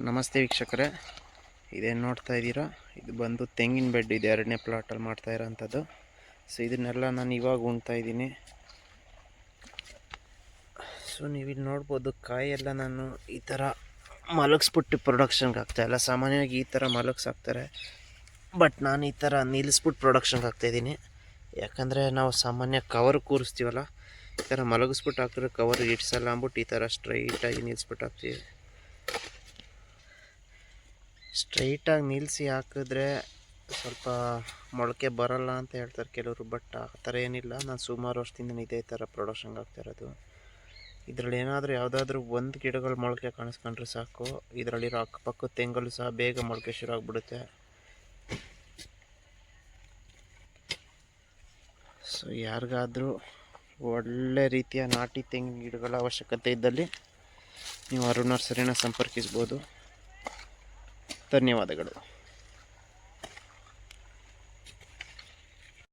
ನಮಸ್ತೆ ವೀಕ್ಷಕರೇ, ಇದೇನು ನೋಡ್ತಾ ಇದ್ದೀರಾ? ಇದು ಬಂದು ತೆಂಗಿನ ಬೆಡ್ ಇದೆ, 2ನೇ ಪ್ಲಾಟಲ್ಲಿ ಮಾಡ್ತಾ ಇರೋಂಥದ್ದು. ಸೊ ಇದನ್ನೆಲ್ಲ ನಾನು ಇವಾಗ ಉಣ್ತಾ ಇದ್ದೀನಿ. ಸೊ ನೀವಿಲ್ಲಿ ನೋಡ್ಬೋದು, ಕಾಯೆಲ್ಲ ನಾನು ಈ ಥರ ಮಲಗಿಸ್ಬಿಟ್ಟು ಪ್ರೊಡಕ್ಷನ್ಗೆ ಹಾಕ್ತಾಯಿಲ್ಲ. ಸಾಮಾನ್ಯವಾಗಿ ಈ ಥರ ಮಲಗಿಸಾಕ್ತಾರೆ, ಬಟ್ ನಾನು ಈ ಥರ ನಿಲ್ಲಿಸ್ಬಿಟ್ಟು ಪ್ರೊಡಕ್ಷನ್ಗೆ ಹಾಕ್ತಾಯಿದ್ದೀನಿ. ಯಾಕಂದರೆ ನಾವು ಸಾಮಾನ್ಯ ಕವರ್ ಕೂರಿಸ್ತೀವಲ್ಲ, ಈ ಥರ ಮಲಗಿಸ್ಬಿಟ್ಟು ಹಾಕಿದ್ರೆ ಕವರ್ ಇಡ್ಸಲ್ಲ ಅಂದ್ಬಿಟ್ಟು ಈ ಥರ ಸ್ಟ್ರೈಟಾಗಿ ನಿಲ್ಲಿಸ್ಬಿಟ್ಟು ಹಾಕ್ತೀವಿ. ಸ್ಟ್ರೈಟಾಗಿ ನಿಲ್ಲಿಸಿ ಹಾಕಿದ್ರೆ ಸ್ವಲ್ಪ ಮೊಳಕೆ ಬರಲ್ಲ ಅಂತ ಹೇಳ್ತಾರೆ ಕೆಲವರು, ಬಟ್ ಆ ಥರ ಏನಿಲ್ಲ. ನಾನು ಸುಮಾರು ವರ್ಷದಿಂದ ಇದೇ ಥರ ಪ್ರೊಡಕ್ಷನ್ಗೆ ಆಗ್ತಾಯಿರೋದು. ಇದರಲ್ಲಿ ಏನಾದರೂ ಯಾವುದಾದ್ರೂ ಒಂದು ಗಿಡಗಳು ಮೊಳಕೆ ಕಾಣಿಸ್ಕೊಂಡ್ರೆ ಸಾಕು, ಇದರಲ್ಲಿರೋ ಅಕ್ಕಪಕ್ಕ ತೆಂಗಲು ಸಹ ಬೇಗ ಮೊಳಕೆ ಶುರು ಆಗಿಬಿಡುತ್ತೆ. ಸೊ ಯಾರಿಗಾದರೂ ಒಳ್ಳೆ ರೀತಿಯ ನಾಟಿ ತೆಂಗಿನ ಗಿಡಗಳ ಅವಶ್ಯಕತೆ ಇದ್ದಲ್ಲಿ ನೀವು ಅರುಣ್ ನರ್ಸರಿನ ಸಂಪರ್ಕಿಸ್ಬೋದು. ಧನ್ಯವಾದಗಳು.